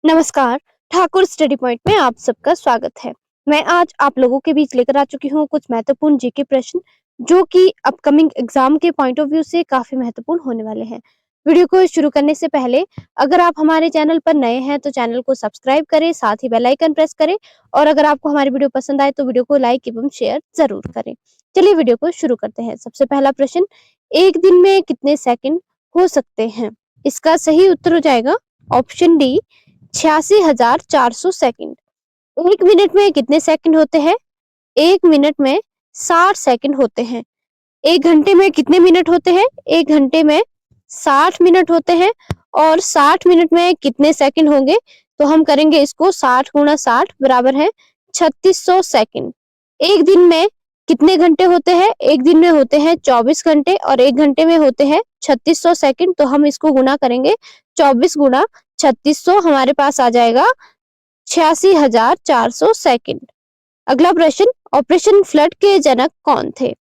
नमस्कार। Thakur study point में आप सबका स्वागत है। मैं आज आप लोगों के बीच लेकर आ चुकी हूँ कुछ महत्वपूर्ण जीके प्रश्न जो कि अपकमिंग एग्जाम के पॉइंट ऑफ व्यू से काफी महत्वपूर्ण होने वाले हैं। वीडियो को शुरू करने से पहले अगर आप हमारे चैनल पर नए हैं तो चैनल को सब्सक्राइब करें, साथ ही बेल आइकन प्रेस करें और अगर आपको हमारी वीडियो पसंद आए तो वीडियो को लाइक एवं शेयर जरूर करें। चलिए वीडियो को शुरू करते हैं। सबसे पहला प्रश्न, एक दिन में कितने सेकंड हो सकते हैं? इसका सही उत्तर हो जाएगा ऑप्शन डी, 86,400 सेकंड। एक मिनट में कितने सेकंड होते हैं? एक मिनट में 60 सेकंड होते हैं। एक घंटे में कितने मिनट होते हैं? एक घंटे में 60 मिनट होते हैं। और 60 मिनट में कितने सेकंड होंगे? तो हम करेंगे इसको 60 गुणा 60 बराबर है 3600 सेकंड। एक दिन में कितने घंटे होते हैं? एक दिन में होते हैं 24 घंटे और एक घंटे में होते हैं 3600 सेकंड। तो हम इसको गुणा करेंगे 24 गुणा 3600, हमारे पास आ जाएगा 86,400 सेकंड। अगला प्रश्न, ऑपरेशन फ्लड के जनक कौन थे?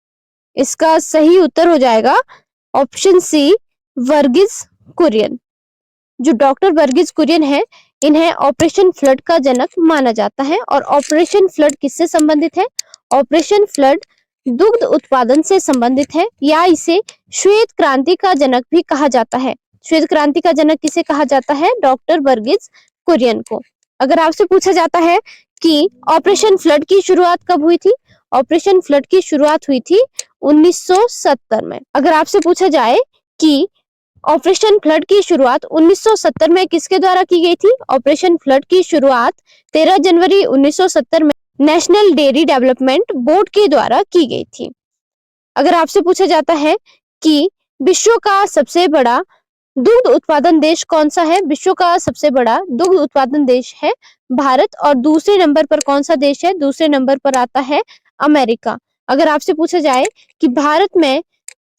इसका सही उत्तर हो जाएगा ऑप्शन सी, वर्गीज कुरियन। जो डॉक्टर वर्गीज कुरियन है, इन्हें ऑपरेशन फ्लड का जनक माना जाता है। और ऑपरेशन फ्लड किससे संबंधित है? ऑपरेशन फ्लड दुग्ध उत्पादन से संबंधित है, या इसे श्वेत क्रांति का जनक भी कहा जाता है। श्वेत क्रांति का जनक किसे कहा जाता है? डॉक्टर वर्गीज कुरियन को। अगर आपसे पूछा जाता है कि ऑपरेशन फ्लड की शुरुआत कब हुई थी? ऑपरेशन फ्लड की शुरुआत हुई थी 1970 में। अगर आपसे पूछा जाए कि ऑपरेशन फ्लड की शुरुआत 1970 में किसके द्वारा की गई थी? ऑपरेशन फ्लड की शुरुआत 13 जनवरी 1970 में नेशनल डेयरी डेवलपमेंट बोर्ड के द्वारा की गई थी। अगर आपसे पूछा जाता है कि विश्व का सबसे बड़ा दुग्ध उत्पादन देश कौन सा है? विश्व का सबसे बड़ा दुग्ध उत्पादन देश है भारत। और दूसरे नंबर पर कौन सा देश है? दूसरे नंबर पर आता है अमेरिका। अगर आपसे पूछा जाए कि भारत में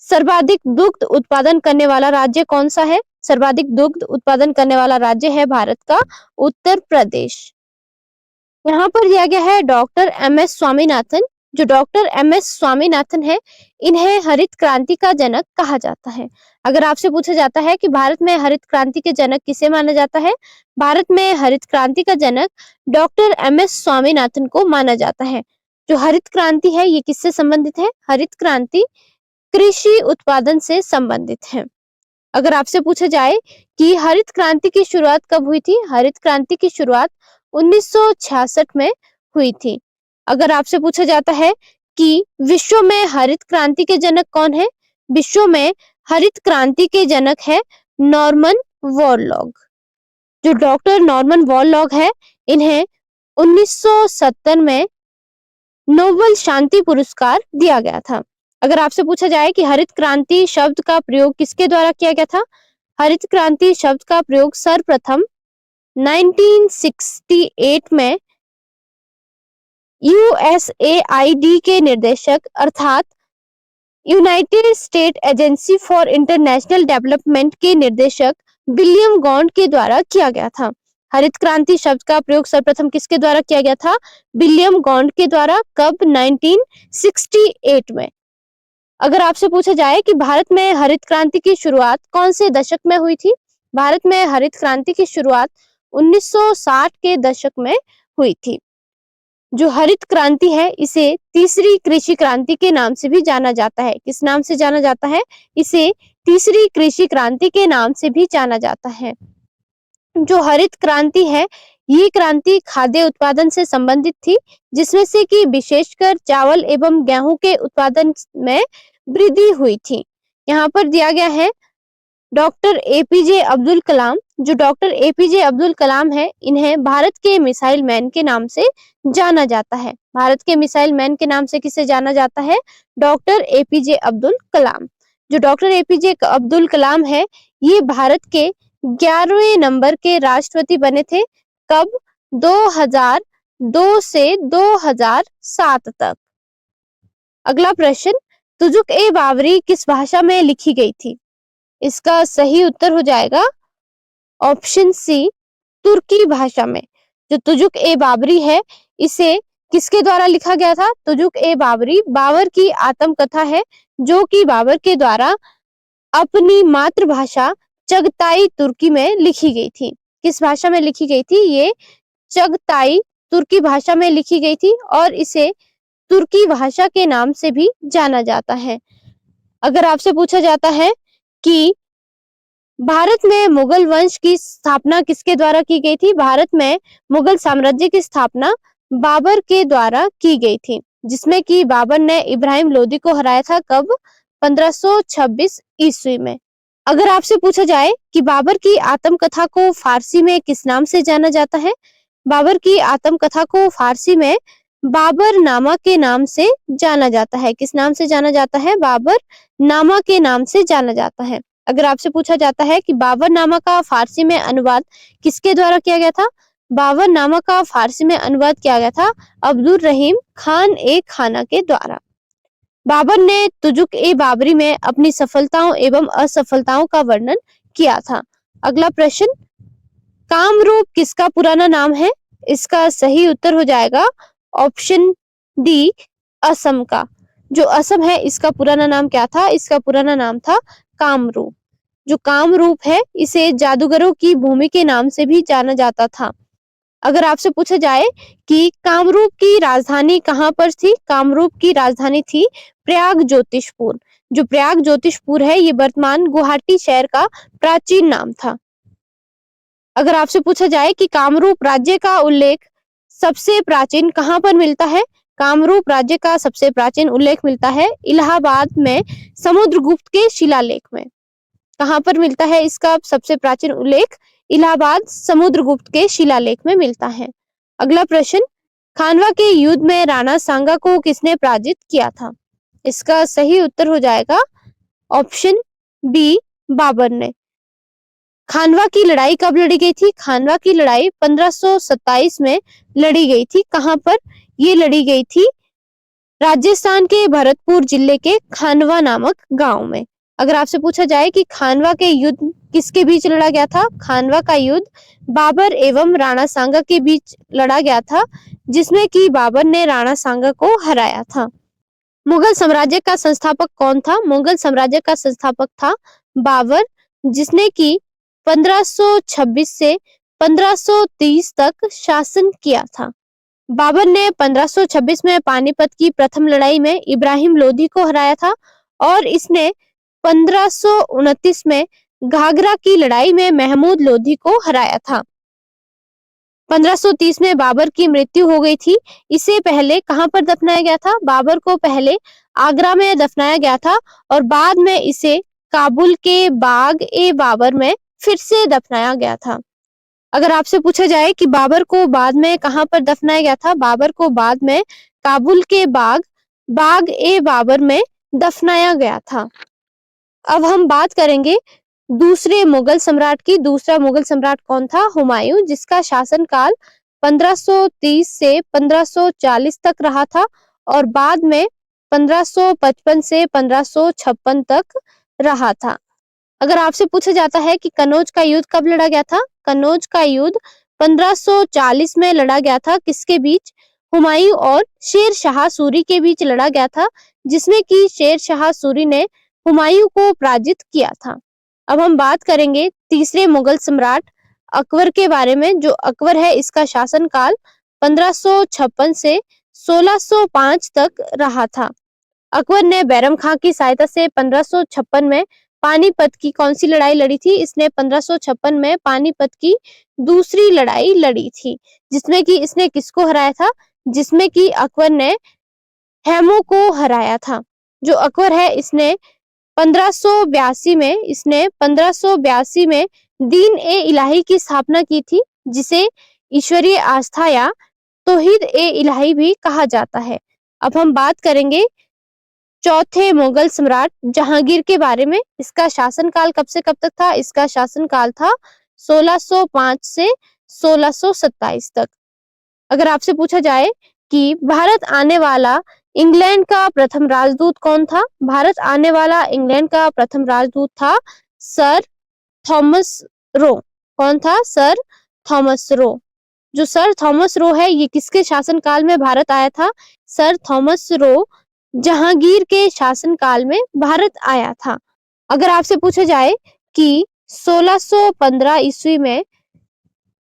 सर्वाधिक दुग्ध उत्पादन करने वाला राज्य कौन सा है? सर्वाधिक दुग्ध उत्पादन करने वाला राज्य है भारत का उत्तर प्रदेश। यहाँ पर दिया गया है डॉक्टर एम.एस. स्वामीनाथन। जो डॉक्टर एम.एस. स्वामीनाथन है, इन्हें हरित क्रांति का जनक कहा जाता है। अगर आपसे पूछा जाता है कि भारत में हरित क्रांति के जनक किसे माना जाता है? भारत में हरित क्रांति का जनक डॉक्टर एम.एस. स्वामीनाथन को माना जाता है। जो हरित क्रांति है, ये किससे संबंधित है? हरित क्रांति कृषि उत्पादन से संबंधित है। अगर आपसे पूछा जाए कि हरित क्रांति की शुरुआत कब हुई थी? हरित क्रांति की शुरुआत 1966 में हुई थी। अगर आपसे पूछा जाता है कि विश्व में हरित क्रांति के जनक कौन है? विश्व में हरित क्रांति के जनक है नॉर्मन बोरलॉग। जो डॉक्टर नॉर्मन बोरलॉग है, इन्हें 1970 में नोबेल शांति पुरस्कार दिया गया था। अगर आपसे पूछा जाए कि हरित क्रांति शब्द का प्रयोग किसके द्वारा किया गया था? हरित क्रांति शब्द का प्रयोग सर्वप्रथम 1968 में यूएसएआईडी के निर्देशक अर्थात United state agency for international development के निर्देशक विलियम गॉन्ड के द्वारा किया गया था। हरित क्रांति शब्द का प्रयोग सर्वप्रथम किसके द्वारा किया गया था? विलियम गॉन्ड के द्वारा। कब? 1968 में। अगर आपसे पूछा जाए कि भारत में हरित क्रांति की शुरुआत कौन से दशक में हुई थी? भारत में हरित क्रांति की शुरुआत 1960 के दशक में हुई थी। जो हरित क्रांति है, इसे तीसरी कृषि क्रांति के नाम से भी जाना जाता है। किस नाम से जाना जाता है? इसे तीसरी कृषि क्रांति के नाम से भी जाना जाता है। जो हरित क्रांति है, ये क्रांति खाद्य उत्पादन से संबंधित थी, जिसमें से कि विशेषकर चावल एवं गेहूं के उत्पादन में वृद्धि हुई थी। यहाँ पर दिया गया है डॉक्टर एपीजे अब्दुल कलाम। जो डॉक्टर एपीजे अब्दुल कलाम है, इन्हें भारत के मिसाइल मैन के नाम से जाना जाता है। भारत के मिसाइल मैन के नाम से किसे जाना जाता है? Doctor APJ Abdul Kalam. जो डॉक्टर एपीजे अब्दुल कलाम है, ये भारत के 11वें नंबर के राष्ट्रपति बने थे। कब? 2002 से 2007 तक। अगला प्रश्न, तुजुक ए बावरी किस भाषा में लिखी गई थी? इसका सही उत्तर हो जाएगा ऑप्शन सी, तुर्की भाषा में। जो तुजुक ए बाबरी है, इसे किसके द्वारा लिखा गया था? तुजुक ए बाबरी बाबर की आत्मकथा है, जो कि बाबर के द्वारा अपनी मातृभाषा चगताई तुर्की में लिखी गई थी। किस भाषा में लिखी गई थी? ये चगताई तुर्की भाषा में लिखी गई थी और इसे तुर्की भाषा के नाम से भी जाना जाता है। अगर आपसे पूछा जाता है कि भारत में मुगल वंश की स्थापना किसके द्वारा की गई थी? भारत में मुगल साम्राज्य की स्थापना बाबर के द्वारा की गई थी, जिसमें कि बाबर ने इब्राहिम लोदी को हराया था। कब? 1526 ईस्वी में। अगर आपसे पूछा जाए कि बाबर की आत्मकथा को फारसी में किस नाम से जाना जाता है? बाबर की आत्मकथा को फारसी में बाबर नामा के नाम से जाना जाता है। किस नाम से जाना जाता है? बाबर नामा के नाम से जाना जाता है। अगर आपसे पूछा जाता है कि बाबरनामा का फारसी में अनुवाद किसके द्वारा किया गया था? बाबरनामा का फारसी में अनुवाद किया गया था अब्दुल रहीम खान ए खाना के द्वारा। बाबर ने तुजुक ए बाबरी में अपनी सफलताओं एवं असफलताओं का वर्णन किया था। अगला प्रश्न, कामरूप किसका पुराना नाम है? इसका सही उत्तर हो जाएगा ऑप्शन डी, असम का। जो असम है इसका पुराना नाम क्या था? इसका पुराना नाम था कामरूप। जो कामरूप है इसे जादूगरों की भूमि के नाम से भी जाना जाता था। अगर आपसे पूछा जाए कि कामरूप की राजधानी कहाँ पर थी? कामरूप की राजधानी थी प्रयाग ज्योतिषपुर। जो प्रयाग ज्योतिषपुर है ये वर्तमान गुवाहाटी शहर का प्राचीन नाम था। अगर आपसे पूछा जाए कि कामरूप राज्य का उल्लेख सबसे प्राचीन कहाँ पर मिलता है? कामरूप राज्य का सबसे प्राचीन उल्लेख मिलता है इलाहाबाद में समुद्रगुप्त के शिलालेख में। कहाँ पर मिलता है इसका सबसे प्राचीन उल्लेख? इलाहाबाद समुद्रगुप्त के शिलालेख में मिलता है। अगला प्रश्न, खानवा के युद्ध में राणा सांगा को किसने पराजित किया था? इसका सही उत्तर हो जाएगा ऑप्शन बी, बाबर ने। खानवा की लड़ाई कब लड़ी गई थी? खानवा की लड़ाई 1527 में लड़ी गई थी। कहां पर ये लड़ी गई थी? राजस्थान के भरतपुर जिले के खानवा नामक गांव में। अगर आपसे पूछा जाए कि खानवा के युद्ध किसके बीच लड़ा गया था? खानवा का युद्ध बाबर एवं राणा सांगा के बीच लड़ा गया था, जिसमें कि बाबर ने राणा सांगा को हराया था। मुगल साम्राज्य का संस्थापक कौन था? मुगल साम्राज्य का संस्थापक था बाबर, जिसने कि 1526 से 1530 तक शासन किया था। बाबर ने 1526 में पानीपत की प्रथम लड़ाई में इब्राहिम लोदी को हराया था और इसने 1529 में घाघरा की लड़ाई में महमूद लोदी को हराया था। 1530 में बाबर की मृत्यु हो गई थी। इसे पहले कहां पर दफनाया गया था? बाबर को पहले आगरा में दफनाया गया था और बाद में इसे काबुल के बाग ए बाबर में फिर से दफनाया गया था। अगर आपसे पूछा जाए कि बाबर को बाद में कहां पर दफनाया गया था? बाबर को बाद में काबुल के बाग ए बाबर में दफनाया गया था। अब हम बात करेंगे दूसरे मुगल सम्राट की। दूसरा मुगल सम्राट कौन था? हुमायूं, जिसका शासनकाल 1530 से 1540 तक रहा था और बाद में 1555 से 1556 तक रहा था। अगर आपसे पूछा जाता है कि कन्नौज का युद्ध कब लड़ा गया था? कन्नौज का युद्ध 1540 में लड़ा गया था। किसके बीच? हुमायूं और शेर शाह सूरी के बीच लड़ा गया था, जिसमें कि शेर शाह सूरी ने हुमायूं को पराजित किया था। अब हम बात करेंगे तीसरे मुगल सम्राट अकबर के बारे में। जो अकबर है इसका शासनकाल 1556 से 1605 तक रहा था। अकबर ने बैरम खां की सहायता से 1556 में पानीपत की कौन सी लड़ाई लड़ी थी? इसने 1556 में पानीपत की दूसरी लड़ाई लड़ी थी, जिसमें कि इसने किसको हराया था? जिसमें कि अकबर ने हैमो को हराया था। जो अकबर है इसने 1582 में दीन ए इलाही की स्थापना की थी, जिसे ईश्वरीय आस्था या तौहीद ए इलाही भी कहा जाता है। अब हम बात करेंगे चौथे मुगल सम्राट जहांगीर के बारे में। इसका शासनकाल कब से कब तक था? इसका शासनकाल था 1605 से 1627 तक। अगर आपसे पूछा जाए कि भारत आने वाला इंग्लैंड का प्रथम राजदूत कौन था? भारत आने वाला इंग्लैंड का प्रथम राजदूत था सर थॉमस रो। कौन था? Sir Thomas Roe. जो सर थॉमस रो है ये किसके शासनकाल में भारत आया था? सर थॉमस रो जहांगीर के शासनकाल में भारत आया था। अगर आपसे पूछा जाए कि 1615 ईस्वी में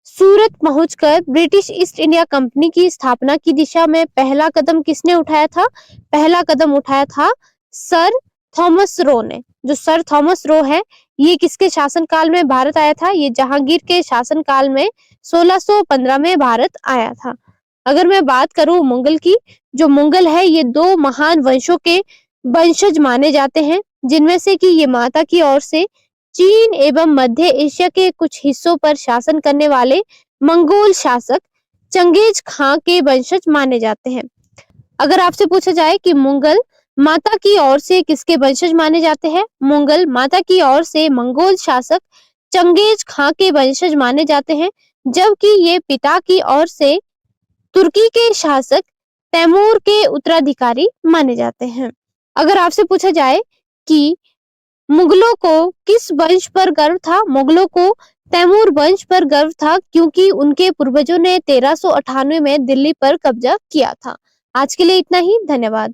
सूरत पहुंचकर ब्रिटिश ईस्ट इंडिया कंपनी की स्थापना की दिशा में पहला कदम किसने उठाया था? पहला कदम उठाया था सर थॉमस रो ने। जो सर थॉमस रो है, ये किसके शासनकाल में भारत आया था? ये जहांगीर के शासनकाल में 1615 में भारत आया था। अगर मैं बात करूं मुगल की, जो मुगल है ये दो महान वंशों के वंशज माने जाते हैं, जिनमें से कि ये माता की ओर से चीन एवं मध्य एशिया के कुछ हिस्सों पर शासन करने वाले मंगोल शासक चंगेज खां के वंशज माने जाते हैं। अगर आपसे पूछा जाए कि मुगल माता की ओर से किसके वंशज माने जाते हैं? मुगल माता की ओर से मंगोल शासक चंगेज खां के वंशज माने जाते हैं, जबकि ये पिता की ओर से तुर्की के शासक तैमूर के उत्तराधिकारी माने जाते हैं। अगर आपसे पूछा जाए कि मुगलों को किस वंश पर गर्व था? मुगलों को तैमूर वंश पर गर्व था, क्योंकि उनके पूर्वजों ने 1398 में दिल्ली पर कब्जा किया था। आज के लिए इतना ही, धन्यवाद।